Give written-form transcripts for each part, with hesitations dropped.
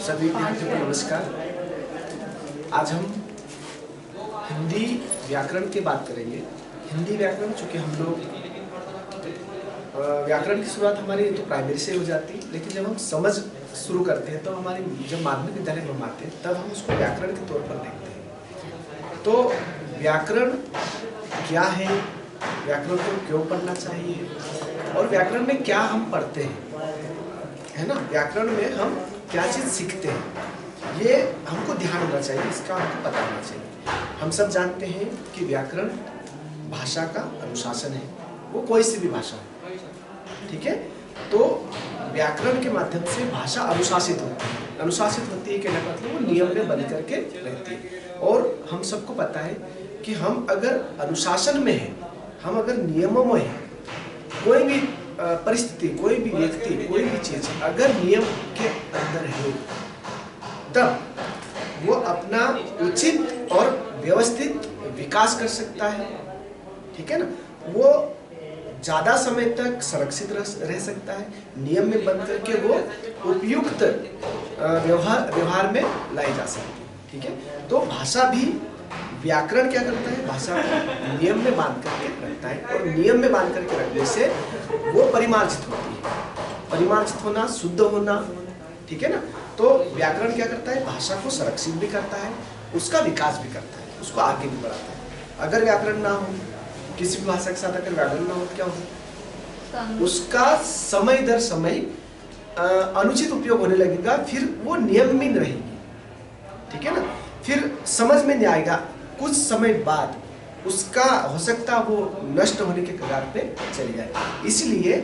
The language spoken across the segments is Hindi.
सभी विद्यार्थियों को नमस्कार। आज हम हिंदी व्याकरण की बात करेंगे। हिंदी व्याकरण, चूँकि हम लोग व्याकरण की शुरुआत हमारी तो प्राइमरी से हो जाती है, लेकिन जब हम समझ शुरू करते हैं तो हमारी जब माध्यमिक विद्यालय में हम आते हैं तब हम उसको व्याकरण के तौर पर देखते हैं। तो व्याकरण क्या है, व्याकरण को क्यों पढ़ना चाहिए और व्याकरण में क्या हम पढ़ते हैं, है ना। व्याकरण में हम क्या चीज़ सीखते हैं, ये हमको ध्यान होना चाहिए, इसका हमको पता होना चाहिए। हम सब जानते हैं कि व्याकरण भाषा का अनुशासन है, वो कोई सी भी भाषा हो, ठीक है। तो व्याकरण के माध्यम से भाषा अनुशासित होती है। अनुशासित होती है कहने का मतलब वो नियम में बन करके रहती है। और हम सबको पता है कि हम अगर अनुशासन में हैं, हम अगर नियमों में हैं, कोई भी परिस्थिति, कोई भी व्यक्ति, कोई भी चीज अगर नियम के अंदर है तब वो अपना उचित और व्यवस्थित विकास कर सकता है, ठीक है ना। वो ज़्यादा समय तक सुरक्षित रह सकता है, नियम में बंद करके वो उपयुक्त व्यवहार में लाई जा सकती है, ठीक है। तो भाषा भी, व्याकरण क्या करता है, भाषा को नियम में बांध करके रखता है और नियम में बांध करके रखने से वो परिमार्जित होती है। परिमार्जित होना, शुद्ध होना, ठीक है ना। तो व्याकरण क्या करता है, भाषा को संरक्षित भी करता है, उसका विकास भी करता है, उसको आगे भी बढ़ाता है। अगर व्याकरण ना हो, किसी भी भाषा के साथ अगर व्याकरण ना हो तो क्या होगा, उसका समय दर समय अनुचित उपयोग होने लगेगा, फिर वो नियम में रहेगी, ठीक है ना। फिर समझ में नहीं आएगा, कुछ समय बाद उसका हो सकता वो नष्ट होने के कगार पे चली जाए। इसलिए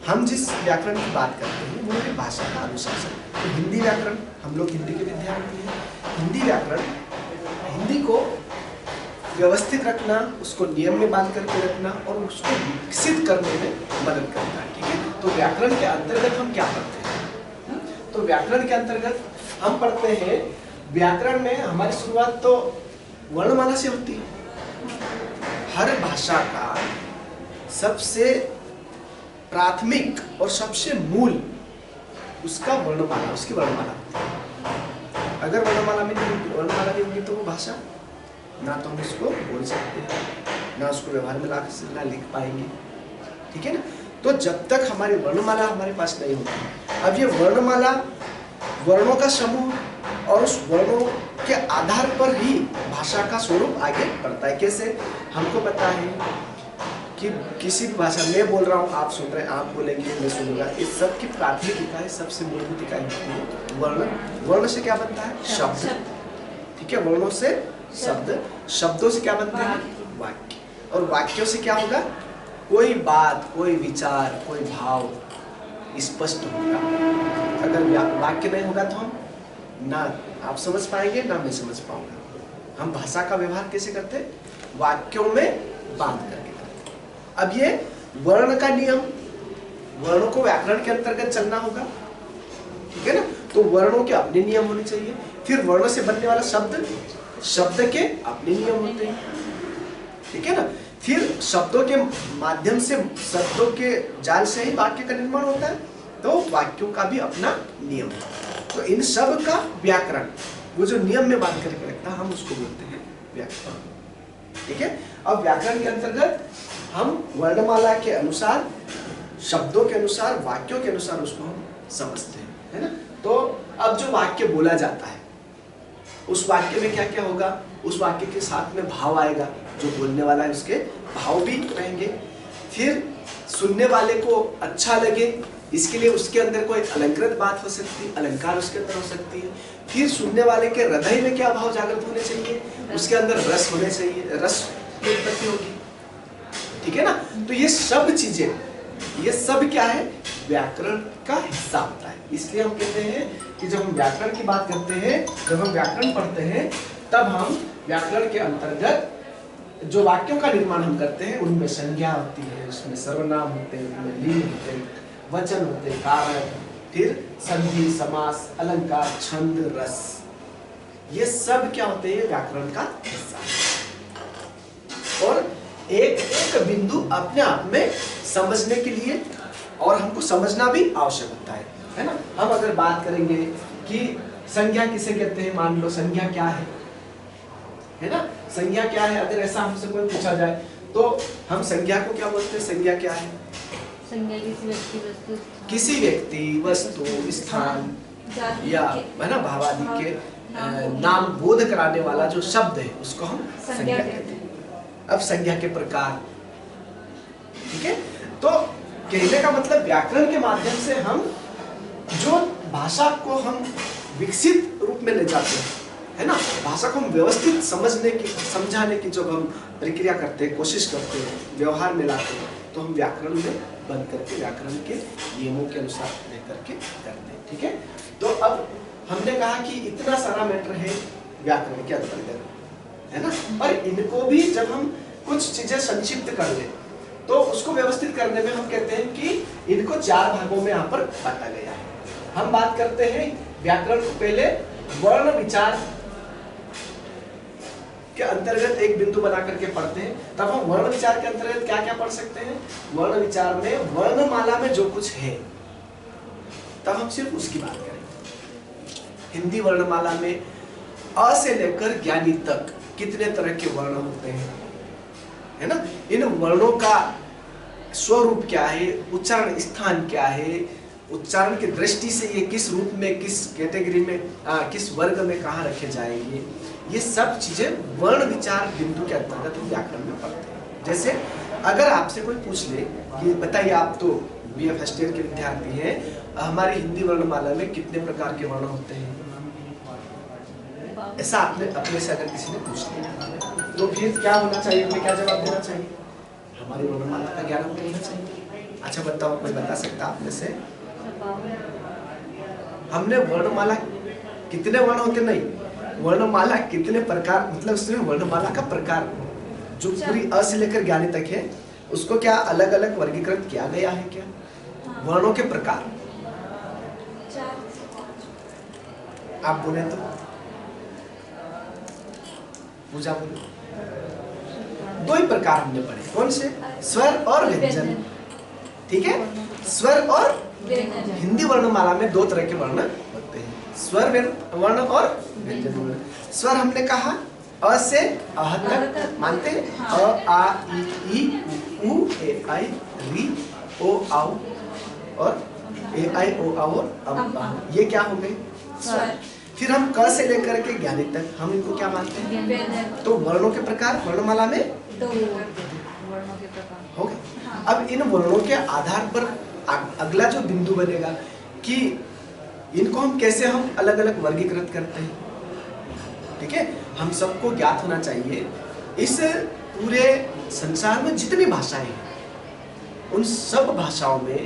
हम जिस व्याकरण की बात करते हैं वो है भाषा का अनुशासन। तो हिंदी व्याकरण, हम लोग हिंदी के विद्यार्थी हैं। हिंदी व्याकरण, हिंदी को व्यवस्थित रखना, उसको नियम में बांध करके रखना और उसको विकसित करने में मदद करता है, ठीक है। तो व्याकरण के अंतर्गत हम क्या पढ़ते हैं, तो व्याकरण के अंतर्गत हम पढ़ते हैं, व्याकरण में हमारी शुरुआत तो वर्णमाला से होती है। हर भाषा का सबसे प्राथमिक और सबसे मूल उसका वर्णमाला, उसकी वर्णमाला। अगर वर्णमाला नहीं होगी तो वो भाषा ना तो हम उसको बोल सकते हैं, ना उसको व्यवहार में ला लिख पाएंगे, ठीक है ना। तो जब तक हमारी वर्णमाला हमारे पास नहीं होती, अब ये वर्णमाला वर्णों का समूह और उस वर्णों के आधार पर ही भाषा का स्वरूप आगे बढ़ता है। कैसे, हमको पता है कि किसी भी भाषा, मैं बोल रहा हूँ, आप सुन रहे हैं, आप बोलेंगे, मैं सुनूंगा, इस सब की प्राथमिक इकाई, सबसे मूलभूत इकाई होती है वर्ण। वर्ण से क्या बनता है, शब्द, ठीक है। वर्णों से शब्द, शब्दों से क्या बनते हैं, वाक्य, और वाक्यों से क्या होगा, कोई बात, कोई विचार, कोई भाव स्पष्ट होगा। अगर वाक्य नहीं होगा तो हम ना आप समझ पाएंगे ना मैं समझ पाऊंगा। हम भाषा का व्यवहार कैसे करते हैं, वाक्यों में बांध करके करते। अब ये वर्ण का नियम, वर्णों को व्याकरण के अंतर्गत चलना होगा, ठीक है ना। तो वर्णों के अपने नियम होने चाहिए। फिर वर्ण से बनने वाला शब्द, शब्द के अपने नियम होते हैं, ठीक है ना। फिर शब्दों के माध्यम से, शब्दों के जाल से ही वाक्य का निर्माण होता है, तो वाक्यों का भी अपना नियम है। तो इन सब का व्याकरण, वो जो नियम में बांध करके रखता है, हम उसको बोलते हैं व्याकरण, ठीक है। अब व्याकरण के अंतर्गत हम वर्णमाला के अनुसार, शब्दों के अनुसार, वाक्यों के अनुसार उसको हम समझते हैं, है ना। तो अब जो वाक्य बोला जाता है, उस वाक्य में क्या क्या होगा, उस वाक्य के साथ में भाव आएगा, जो बोलने वाला है उसके भाव भी रहेंगे। फिर सुनने वाले को अच्छा लगे, इसके लिए उसके अंदर कोई अलंकृत बात हो सकती है, अलंकार उसके अंदर हो सकती है। फिर सुनने वाले के हृदय में क्या भाव जागृत होने चाहिए, उसके अंदर रस होने चाहिए, रस की उत्पत्ति होगी, ठीक है ना। तो ये सब चीजें, ये सब क्या है, व्याकरण का हिस्सा होता है। इसलिए हम कहते हैं कि जब हम व्याकरण की बात करते हैं, जब हम व्याकरण पढ़ते हैं, तब हम व्याकरण के अंतर्गत जो वाक्यों का निर्माण हम करते हैं, उनमें संज्ञा होती है, उसमें सर्वनाम होते हैं, उनमें लिंग होते हैं, वचन होते हैं, कारक, फिर संधि, समास, अलंकार, छंद, रस, ये सब क्या होते हैं, व्याकरण का हिस्सा। और एक एक बिंदु अपने आप में समझने के लिए और हमको समझना भी आवश्यक होता है ना। हम अगर बात करेंगे कि संज्ञा किसे कहते हैं, मान लो संज्ञा क्या है ना, संज्ञा क्या है, अगर ऐसा हमसे कोई पूछा जाए तो हम संज्ञा को क्या बोलते हैं, संज्ञा क्या है? संज्ञा किसी व्यक्ति वस्तु स्थान या है ना भावादि के नाम बोध कराने वाला जो शब्द है उसको हम संज्ञा कहते हैं। अब संज्ञा के प्रकार, ठीक है, तो कहने का मतलब व्याकरण के माध्यम से हम जो भाषा को हम विकसित रूप में ले जाते हैं, है ना, भाषा को हम व्यवस्थित समझने की समझाने की जब हम प्रक्रिया करते हैं, कोशिश करते हैं, व्यवहार में लाते हैं, तो हम व्याकरण में बंद करके व्याकरण के नियमों के अनुसार लेकर के करते हैं। ठीक है, तो अब हमने कहा कि इतना सारा मैटर है व्याकरण के अंतर्गत, है ना, और इनको भी जब हम कुछ चीजें संक्षिप्त कर ले तो उसको व्यवस्थित करने में हम कहते हैं कि इनको 4 भागों में यहाँ पर बांटा गया है। हम बात करते हैं व्याकरण को पहले वर्ण विचार के अंतर्गत एक बिंदु बना करके पढ़ते हैं, तब हम वर्ण विचार के अंतर्गत क्या क्या पढ़ सकते हैं। वर्ण विचार में वर्णमाला में जो कुछ है तब हम सिर्फ उसकी बात करेंगे। हिंदी वर्णमाला में अ से लेकर ज्ञानी तक कितने तरह के वर्ण होते हैं, है ना, इन वर्णों का स्वरूप क्या है, उच्चारण स्थान क्या है, उच्चारण की दृष्टि से ये किस रूप में, किस कैटेगरी में, किस वर्ग में कहाँ रखे जाएंगे, ये सब चीजें वर्ण विचार बिंदु के अंतर्गत हम व्याकरण में पढ़ते हैं। जैसे अगर आपसे कोई पूछ ले कि बताइए, आप तो बीए फर्स्ट ईयर के विद्यार्थी हैं, हमारी हिंदी वर्णमाला में कितने प्रकार के वर्ण होते हैं, ऐसा आपने अपने से अगर किसी ने पूछ लिया तो फिर क्या होना चाहिए, हमें क्या जवाब देना चाहिए? हमारी वर्णमाला का ज्ञान हमको होना चाहिए। अच्छा बताओ, कोई बता सकता आपने से? हमने वर्णमाला कितने वर्ण होते, नहीं, वर्णमाला कितने प्रकार, मतलब उसमें वर्णमाला का प्रकार जो पूरी अ से लेकर ज्ञानी तक है उसको क्या अलग अलग वर्गीकृत किया गया है क्या? वर्णों के प्रकार आप बोले तो पूजा बोले। 2 ही प्रकार हमने पढ़े, कौन से? स्वर और व्यंजन। ठीक है, स्वर और हिंदी वर्णमाला में 2 तरह के वर्ण होते हैं, स्वर वर्ण और व्यंजन वर्ण। स्वर हमने कहा अ से अह तक, मानते हैं, अ आ ई उ ए आई री ओ आओ और ए आई ओ आओ और अम, ये क्या हो गए? स्वर। फिर हम क से लेकर के ज्ञानी तक हम इनको क्या मानते हैं? तो वर्णों के प्रकार वर्णमाला में 2 वर्णों के प्रकार हो गए। अब इन वर्णों के आधार पर अगला जो बिंदु बनेगा कि इनको हम कैसे हम अलग अलग वर्गीकृत करते हैं। ठीक है, हम सबको ज्ञात होना चाहिए इस पूरे संसार में जितनी भाषाएं हैं उन सब भाषाओं में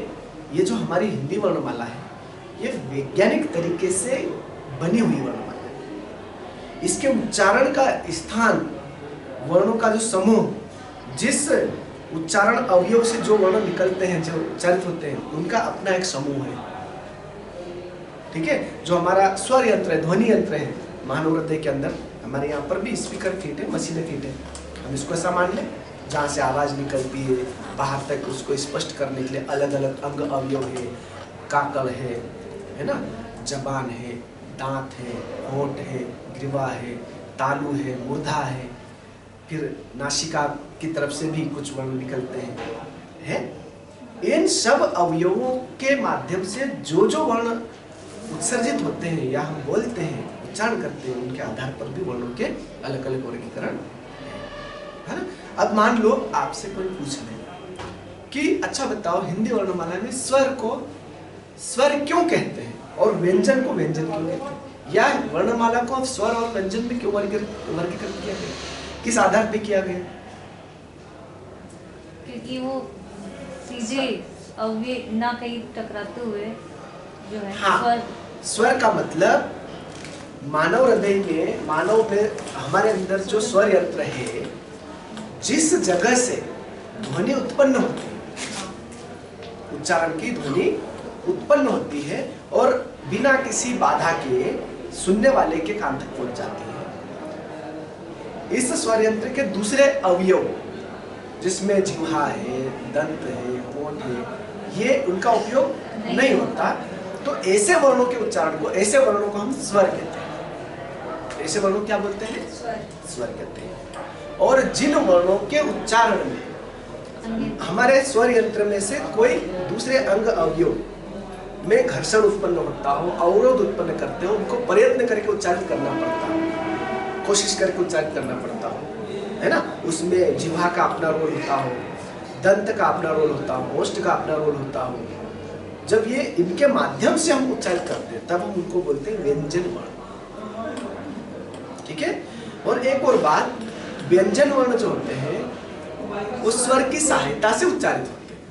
ये जो हमारी हिंदी वर्णमाला है ये वैज्ञानिक तरीके से बनी हुई वर्णमाला है। इसके उच्चारण का स्थान, वर्णों का जो समूह, जिस उच्चारण अवयव से जो वर्ण निकलते हैं, जो उच्चारित होते हैं, उनका अपना एक समूह है। ठीक है, जो हमारा स्वर यंत्र है, ध्वनि यंत्र है, मानव हृदय के अंदर हमारे यहाँ पर भी स्पीकर फिट है, मशीनें फिट है, हम इसको ऐसा मान लें जहाँ से आवाज निकलती है बाहर तक, उसको स्पष्ट करने के लिए अलग अलग अंग अवयव है, काकल है ना, जबान है, दांत है, होंठ है, ग्रीवा है, तालु है, मूर्धा है, फिर नासिका की तरफ से भी कुछ वर्ण निकलते हैं। इन सब अवयवों के माध्यम से जो जो वर्ण उत्सर्जित होते हैं या हम बोलते हैं, उच्चारण करते हैं, उनके आधार पर भी वर्णों के अलग अलग वर्गीकरण है ना। अब मान लो आपसे कोई पूछ ले कि अच्छा बताओ, हिंदी वर्णमाला में स्वर को स्वर क्यों कहते हैं और व्यंजन को व्यंजन क्यों कहते हैं, या वर्णमाला को स्वर और व्यंजन में क्यों वर्गीकृत किया गया, किस आधार पे किया गया? क्योंकि वो सीधे अव्यय ना कहीं टकराते हुए जो है। हाँ, स्वर का मतलब मानव हृदय में, मानव में, हमारे अंदर जो स्वर यंत्र है, जिस जगह से ध्वनि उत्पन्न होती है, उच्चारण की ध्वनि उत्पन्न होती है और बिना किसी बाधा के सुनने वाले के कान तक पहुंच जाती है। इस स्वर यंत्र के दूसरे अवयव जिसमें जिह्वा है, दंत है, होंठ है, ये उनका उपयोग नहीं होता। तो ऐसे वर्णों के उच्चारण को, ऐसे वर्णों को हम स्वर कहते हैं। ऐसे वर्णों को क्या बोलते हैं? स्वर कहते हैं। और जिन वर्णों के उच्चारण में हमारे स्वर यंत्र में से कोई दूसरे अंग अवयव में घर्षण उत्पन्न होता हो, अवरोध उत्पन्न करते हो, उनको प्रयत्न करके उच्चारित करना पड़ता हो, कोशिश करके उच्चारित करना पड़ता हो, है ना। उसमें जिह्वा का अपना रोल होता हो, दंत का अपना रोल होता हो, ओष्ठ का अपना रोल होता हो। जब ये इनके माध्यम से हम उच्चारित करते हैं तब हम उनको बोलते हैं व्यंजन वर्ण। ठीक है। और एक और बात, व्यंजन वर्ण जो होते हैं उस स्वर की सहायता से उच्चारित होते हैं।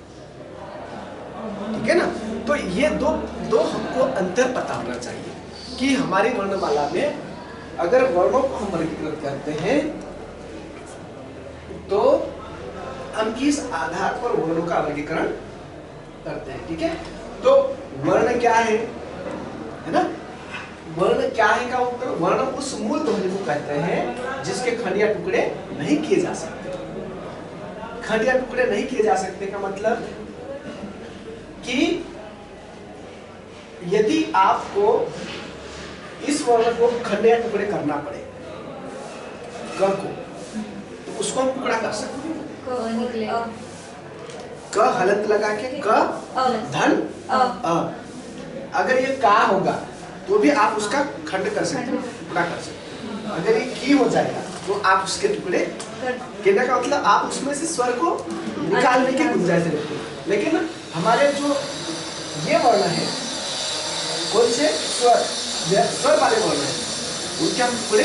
ठीक है ना। तो ये दो हमको अंतर पता होना चाहिए कि हमारी वर्णमाला में अगर वर्णों को हम वर्गीकृत करते हैं तो हम किस आधार पर वर्णों का वर्गीकरण करते हैं। ठीक है। तो वर्ण क्या है ना। वर्ण क्या है का उत्तर, वर्ण उस मूल ध्वनि को कहते हैं जिसके खंड या टुकड़े नहीं किए जा सकते। खंड या टुकड़े नहीं किए जा सकते का मतलब कि यदि आपको इस वर्ण को खंड या टुकड़े करना पड़े क को, तो उसको हम टुकड़ा कर सकते हैं। क हलंत लगा के क धन अ। अगर ये का होगा तो भी आप उसका खंड कर सकते हो, टुकड़ा कर सकते हो। अगर ये की हो जाएगा तो आप उसके टुकड़े, कहने का मतलब आप उसमें से स्वर को निकालने की गुंजाइश रखते हो। लेकिन हमारे जो ये वर्ण है, कौन से स्वर वाले वर्ण है, उनके हम टुकड़े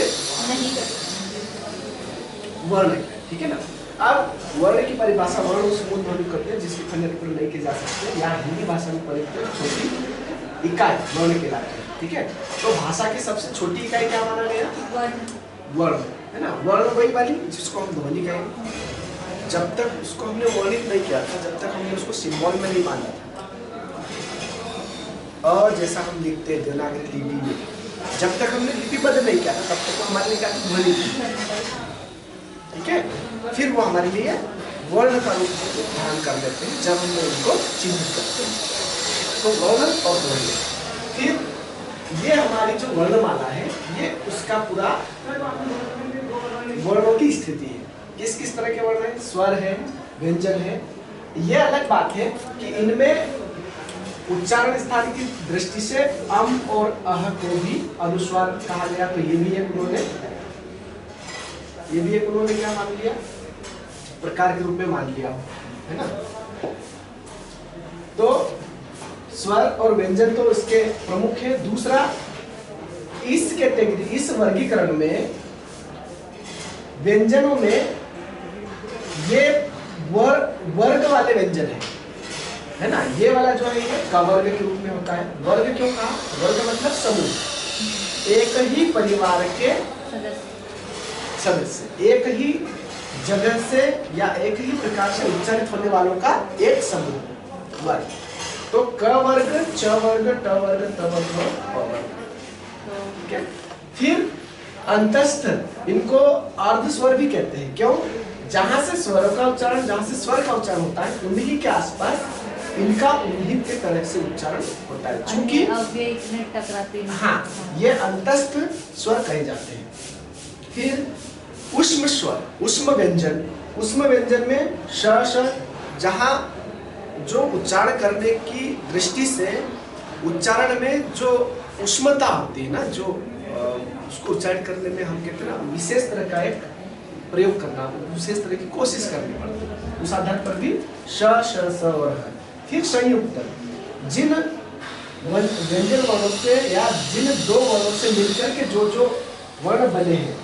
नहीं करते। वर्ण है। ठीक है ना। अब वर्ण की परिभाषा, वर्ण उस मूल ध्वनि करते हैं जिसके खंड टुकड़े नहीं किए जा सकते, या हिंदी भाषा में छोटी इकाई वर्ण कहलाते हैं। ठीक है। तो भाषा की सबसे छोटी इकाई क्या माना गया? वर्ण, है ना। वर्ण वही वाली जिसको हम ध्वनि कहेंगे। जब तक उसको हमने वर्णित नहीं किया था, जब तक हमने उसको सिंबल में नहीं माना था, अ जैसा हम लिखते हैं देवनागरी लिपि में, जब तक हमने लिपिबद्ध नहीं किया था तब तक वो हमारे लिए क्या ध्वनि थी। ठीक है। फिर वो हमारे लिए वर्ण का रूप धारण कर लेते हैं जब हम उनको चिन्हित करते हैं। तो वर्ण और ध्वनि, फिर ये हमारी जो वर्णमाला है ये उसका पूरा वर्णों की स्थिति है। किस किस तरह के वर्ण है? स्वर है, व्यंजन है। ये अलग बात है कि इनमें उच्चारण स्थान की दृष्टि से अम और अह को भी अनुस्वार कहा गया। तो ये भी एक उन्होंने क्या मान लिया? प्रकार के रूप में मान लिया, है ना। तो स्वर और व्यंजन तो इसके प्रमुख है। दूसरा, इस कैटेगरी, इस वर्गीकरण में व्यंजनों में ये वर्ग वाले व्यंजन है ना। ये वाला जो है ये क वर्ग के रूप में होता है। वर्ग क्यों कहा? वर्ग मतलब समूह, एक ही परिवार के सदस्य, एक ही जगह से या एक ही प्रकार से उच्चारित होने वालों का एक समूह, वर्ग। तो क वर्ग, च वर्ग, ट वर्ग, त वर्ग, प वर्ग। ठीक है। फिर अंतस्थ, इनको अर्ध स्वर भी कहते हैं। क्यों? जहां से स्वरों का उच्चारण, जहां से स्वर का उच्चारण होता है, उन्हीं के आसपास इनका उन्हीं के तरह से उच्चारण होता है। चूंकि हाँ, ये अंतस्थ स्वर कहे जाते हैं। फिर उष्म स्वर, उष्म व्यंजन। उष्म व्यंजन में श, श, जहां जो उच्चारण करने की दृष्टि से उच्चारण में जो उष्मता होती है ना, जो उसको उच्चारण करने में हम कहते हैं ना, विशेष तरह का एक प्रयोग करना, विशेष तरह की कोशिश करनी पड़ती है। उस आधार पर भी श, श, स और ह। फिर संयुक्त, जिन व्यंजन वर्णों से या जिन दो वर्णों से मिलकर के जो जो वर्ण बने हैं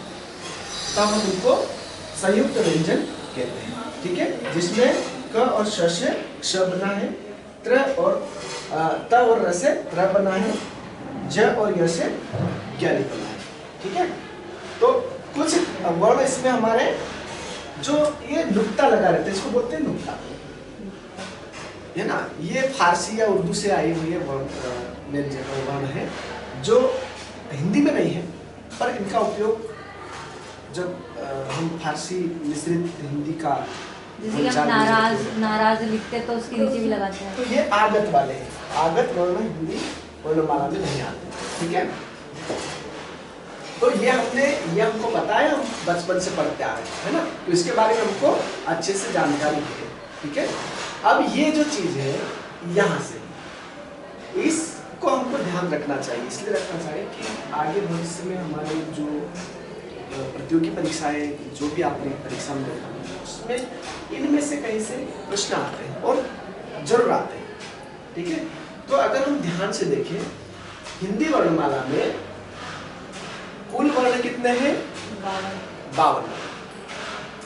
तब हम उनको संयुक्त व्यंजन कहते हैं। ठीक है। जिसमें क और श से क्ष बना है, त्र और त और र से त्र बना है, ज और य से ज्ञ निकला है। ठीक है। तो कुछ वर्ण इसमें हमारे जो ये नुक्ता लगा रहते हैं, इसको बोलते हैं नुक्ता, है ना। ये फारसी या उर्दू से आई हुई वर्ण है जो हिंदी में नहीं है, पर इनका उपयोग जब हम फारसी मिश्रित हिंदी का जैसे कि हम नाराज लिखते हैं तो उसके नीचे भी लगाते हैं। तो ये आगत वाले हैं, आगत वर्ण हिंदी वर्णमाला में नहीं आते, ठीक है। तो ये हमको पता है, हम बचपन से पढ़ते आ रहे हैं, है ना, तो इसके बारे में हमको अच्छे से जानकारी है, ठीक है। अब ये जो चीज है यहाँ से इसको हमको ध्यान रखना चाहिए, इसलिए रखना चाहिए कि आगे भविष्य में हमारे जो प्रतियोगी परीक्षाएं, जो भी आपने परीक्षा में देखा उसमें इनमें से कहीं से प्रश्न आते हैं और जरूर आते हैं, ठीक है। तो अगर हम ध्यान से देखें हिंदी वर्णमाला में कुल वर्ण कितने हैं? 52।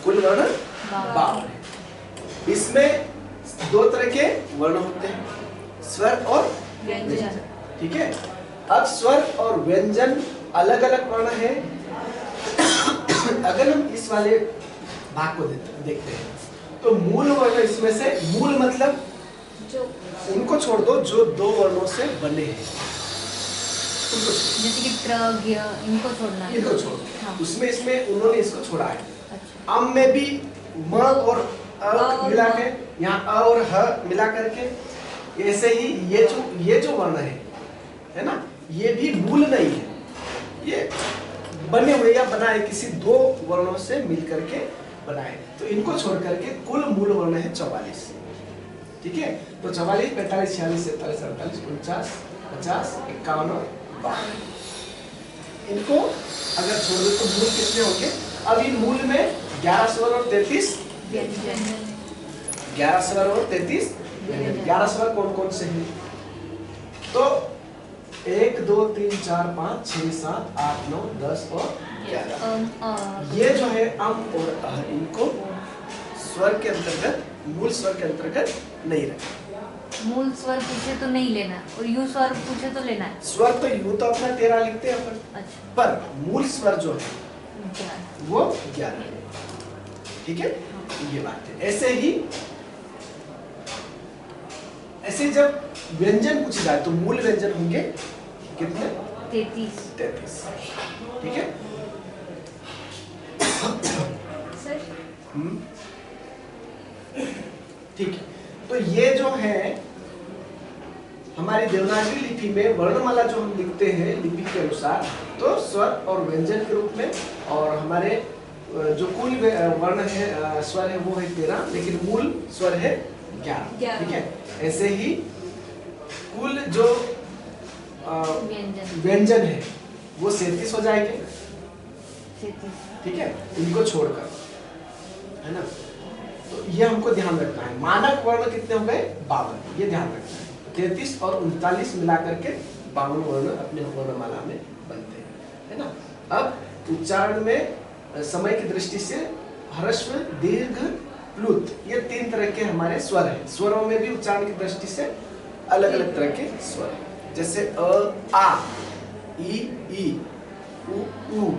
कुल वर्ण 52 है। इसमें दो तरह के वर्ण होते हैं, स्वर और व्यंजन, ठीक है। अब स्वर और व्यंजन अलग अलग वर्ण है। अगर हम इस वाले भाग को देखते हैं तो मूल वर्ण इसमें से, मूल मतलब जो उनको छोड़ दो जो दो वर्णों से बने हैं, जैसे कि ट्र, ग, इनको छोड़ना है, इनको छोड़ दो। हाँ। उसमें इसमें उन्होंने इसको छोड़ा है। अच्छा। अम में भी म और अ मिला के, यहाँ अ और ह मिला करके, ऐसे ही ये जो वर्ण है ना, ये भी मूल नहीं है, ये बने हुए या बनाए किसी दो वर्णों से मिल करके बनाए। तो इनको छोड़ करके कुल मूल वर्ण है 44, ठीक है। तो 44, 45, 46, 47, 48, 49, 50, 51 और 52। इनको अगर छोड़ दो तो मूल कितने होंगे? अब इन मूल में 11 स्वर और 33 व्यंजन। 11 स्वर और 33 11 स्वर कौन कौन से हैं? तो 1 2 3 4 5 6 7 8 9 10 और 11। ये जो है अम और अह, इनको स्वर के अंतर्गत, मूल स्वर के अंतर्गत नहीं रखना। मूल स्वर पूछे तो नहीं लेना और यू स्वर पूछे तो लेना है। स्वर तो यूं तो अपना 13 लिखते हैं अपन, अच्छा। पर मूल स्वर जो है वो 11 है, ठीक है। ये बात है। ऐसे जब व्यंजन पूछे जाए तो मूल व्यंजन होंगे कितने? 33, ठीक है। सर ठीक है। तो ये जो है हमारी देवनागरी लिपि में वर्णमाला जो हम लिखते हैं लिपि के अनुसार, तो स्वर और व्यंजन के रूप में, और हमारे जो कुल वर्ण है, स्वर है वो है 13, लेकिन मूल स्वर है 11, ठीक है। ऐसे ही कुल जो व्यंजन है वो 37 हो जाएंगे, ठीक है, इनको छोड़कर, है ना। तो ये हमको ध्यान रखना है। मानक वर्ण कितने हो गए? 52, ये ध्यान रखना है। 33 और 39 मिला करके 52 वर्ण अपने वर्णमाला में बनते हैं, है ना। अब उच्चारण में समय की दृष्टि से ह्रस्व, दीर्घ, प्लुत, ये 3 तरह के हमारे स्वर हैं। स्वरों में भी उच्चारण की दृष्टि से अलग अलग तरह के स्वर हैं, जैसे अ, आ, ई, उ, ऊ।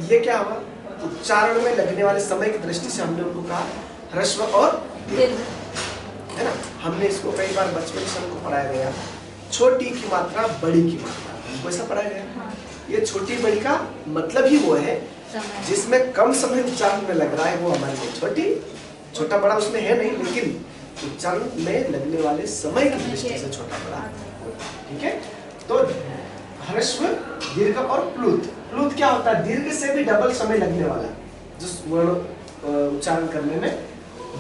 ये क्या हुआ? उच्चारण में लगने वाले समय की दृष्टि से हमने उनको कहा ह्रस्व और दीर्घ, है ना। हमने इसको कई बार बचपन से हमको पढ़ाया गया, छोटी की मात्रा, बड़ी की मात्रा, हमको ऐसा पढ़ाया गया। ये छोटी बड़ी का मतलब ही वो है जिसमें कम समय उच्चारण में लग रहा है वो हमारे लिए छोटी, छोटा बड़ा उसमें है नहीं, लेकिन उच्चारण में लगने वाले समय की दृष्टि से छोटा बड़ा, ठीक है। तो ह्रस्व, दीर्घ और प्लुत। प्लुत क्या होता है? दीर्घ से भी डबल समय लगने वाला, जिस वर्ण उच्चारण करने में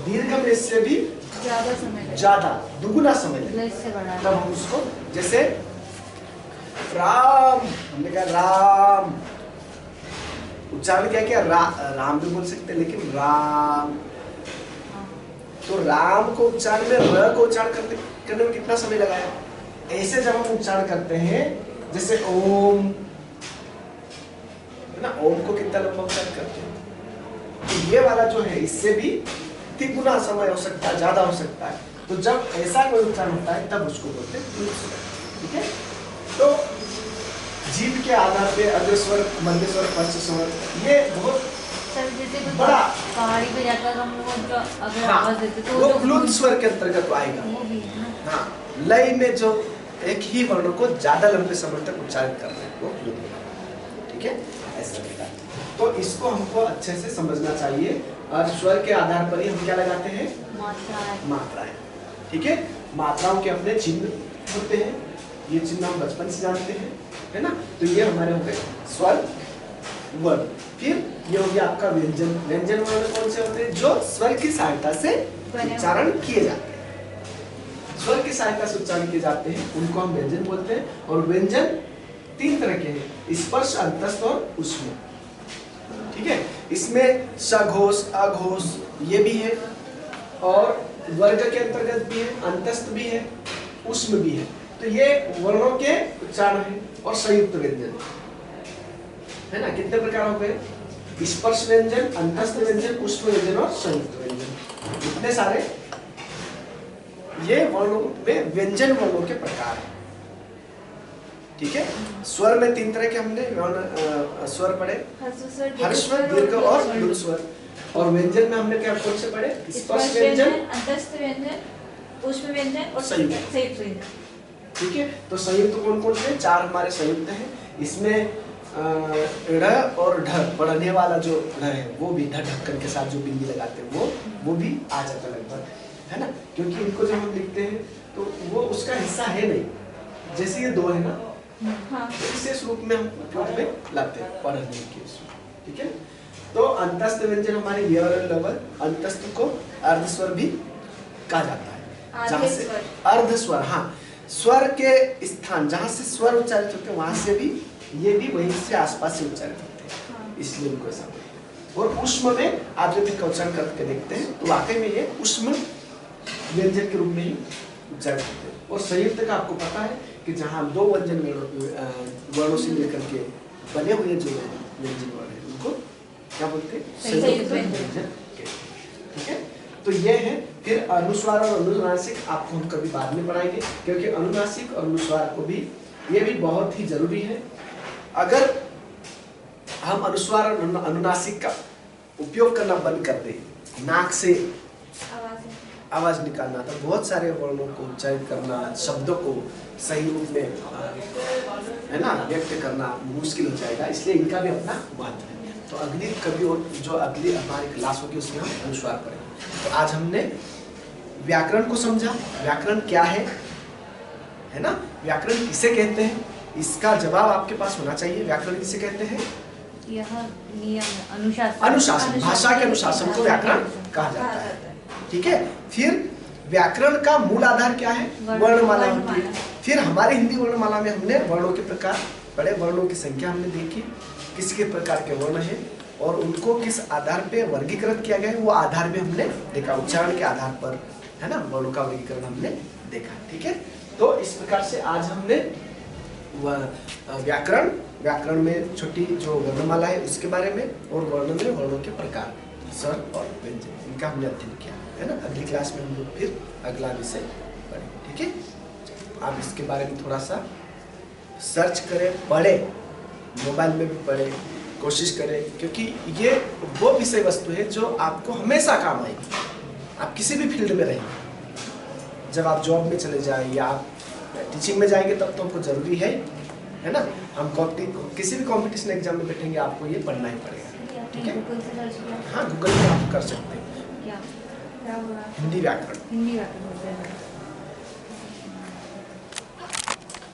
दीर्घ में से भी ज्यादा दुगुना समय लगेगा, तब हम उसको, जैसे राम, हमने कहा राम, उच्चारण क्या किया? राम भी बोल सकते हैं, लेकिन राम। तो राम को उच्चारण में र को उच्चारण करने में कितना समय लगाया? ऐसे जब हम उच्चारण करते हैं, जैसे ओम, है ना, ओम को कितना लंबा उच्चारण करते हैं, तो ये वाला जो है इससे भी तिगुना समय हो सकता है, ज्यादा हो सकता है। तो जब ऐसा कोई उच्चारण होता है तब उसको बोलते हैं, ठीक है। तो जीभ के आधार पे अग्रस्वर, मध्यस्वर, पश्चस्वर, ये बहुत बड़ा पहाड़ी पे जाकर हम लोग जो अगर आवाज देते तो वो प्लुत स्वर के अंतर्गत आएगा। हाँ, लय में जो एक ही वर्ण को ज्यादा लंबे समय तक उच्चारित कर रहे हैं वो प्लुत, ठीक है, ऐसा होता है। तो इसको हमको अच्छे से समझना चाहिए और स्वर के आधार पर ही हम क्या लगाते हैं? मात्राएं। मात्राएं। ठीक है, मात्राओं के अपने चिन्ह होते हैं, ये चिन्ह हम बचपन से जानते हैं, है ना। तो ये हमारे हो गए स्वर वर्ण। फिर ये हो गया आपका व्यंजन। व्यंजन वर्ण कौन से होते हैं? जो स्वर की सहायता से उच्चारण किए जाते हैं। स्वर की सहायता से उच्चारण किए जाते हैं उनको हम व्यंजन बोलते हैं। और व्यंजन 3 तरह के हैं, स्पर्श, अंतस्थ और ऊष्म। ठीक है, इसमें सघोष, अघोष ये भी है, और वर्ग के अंतर्गत भी है, अंतस्थ भी है, ऊष्म भी है। तो ये वर्णों के उच्चारण है। और संयुक्त व्यंजन है ना, कितने प्रकार हो गए? स्पर्श व्यंजन, अंतस्थ व्यंजन, ऊष्म व्यंजन और संयुक्त व्यंजन। इतने सारे ये वर्णों में व्यंजन वर्णों के प्रकार हैं। ठीक है, स्वर में 3 तरह के हमने स्वर पढ़े, हर्ष स्वर, दीर्घ और लघु स्वर। और व्यंजन में हमने क्या कौन से पढ़े? स्पर्श व्यंजन, अंतस्थ व्यंजन, ऊष्म व्यंजन और संयुक्त व्यंजन। ठीक है, तो संयुक्त कौन कौन से? 4 हमारे संयुक्त हैं। इसमें ढ और ढ पढ़ने वाला जो ढ है वो भी ढ ढक्कन के साथ जो बिंदी लगाते हैं वो भी आ जाता लगभग, है ना। क्योंकि इनको जब हम लिखते हैं तो वो उसका हिस्सा है नहीं, जैसे ये 2 है ना, हाँ, तो विशेष रूप में हम उपयोग में लाते हैं पढ़ने के उसमें। ठीक है, तो अंतस्थ व्यंजन हमारे ये और लवर, अंतस्थ को अर्धस्वर भी कहा जाता है, जहाँ से अर्धस्वर, हाँ, स्वर के स्थान जहाँ से स्वर उच्चारित होते हैं वहां से भी ये भी वहीं से आसपास से उच्चारित होते हैं, इसलिए उनको ऐसा बोलते हैं। और ऊष्म में आप जब इनका उच्चारण करके देखते हैं तो वाकई में ये ऊष्म व्यंजन के रूप में ही उच्चारित होते हैं। और संयुक्त का आपको पता है कि जहाँ 2 व्यंजन वर्णों से मिलकर के बने हुए जो व्यंजन वर्ण है उनको क्या बोलते हैं? संयुक्त व्यंजन। ठीक है, तो ये है। फिर अनुस्वार और अनुनासिक आपको हम कभी बाद में पढ़ाएंगे, क्योंकि अनुनासिक और अनुस्वार को भी ये भी बहुत ही जरूरी है। अगर हम अनुस्वार और अनुनासिक का उपयोग करना बंद कर दें, नाक से आवाज निकालना, तो बहुत सारे वर्णों को उच्चारित करना, शब्दों को सही रूप में है ना व्यक्त करना मुश्किल हो जाएगा। इसलिए इनका भी अपना महत्व है। तो अगली कभी और जो अगली हमारी क्लास होगी उसमें हम अनुस्वार पढ़ेंगे। तो आज हमने व्याकरण को समझा, व्याकरण क्या है ना, व्याकरण किसे कहते हैं, इसका जवाब आपके पास होना चाहिए। व्याकरण किसे कहते हैं? यह नियम, अनुशासन। अनुशासन, भाषा के अनुशासन को व्याकरण कहा जाता है। ठीक है, फिर व्याकरण का मूल आधार क्या है? वर्णमाला होती है। फिर हमारे हिंदी वर्णमाला में हमने वर्णों के प्रकार पढ़े, वर्णों की संख्या हमने देखी, किसके प्रकार के वर्ण हैं और उनको किस आधार पे वर्गीकृत किया गया है वो आधार भी हमने देखा, उच्चारण के आधार पर, है ना, वर्णों का वर्गीकरण हमने देखा। ठीक है, तो इस प्रकार से आज हमने व्याकरण में छोटी जो वर्णमाला है उसके बारे में, और वर्ण में वर्णों के प्रकार, स्वर और व्यंजन, इनका हमने अध्ययन किया, है ना। अगली क्लास में हम लोग फिर अगला विषय पढ़ेंगे। ठीक है, आप इसके बारे में थोड़ा सा सर्च करें, पढ़ें, मोबाइल में भी पढ़ें, कोशिश करें, क्योंकि ये वो विषय वस्तु है जो आपको हमेशा काम आएगी। आप किसी भी फील्ड में रहेंगे, जब आप जॉब में चले जाए या आप टीचिंग में जाएंगे तब तो आपको जरूरी है ना। हम किसी भी कंपटीशन एग्जाम में बैठेंगे आपको ये पढ़ना ही पड़ेगा। ठीक है, हाँ, गूगल पे आप कर सकते हैं। क्या? हिंदी व्याकरण। हिंदी व्याकरण।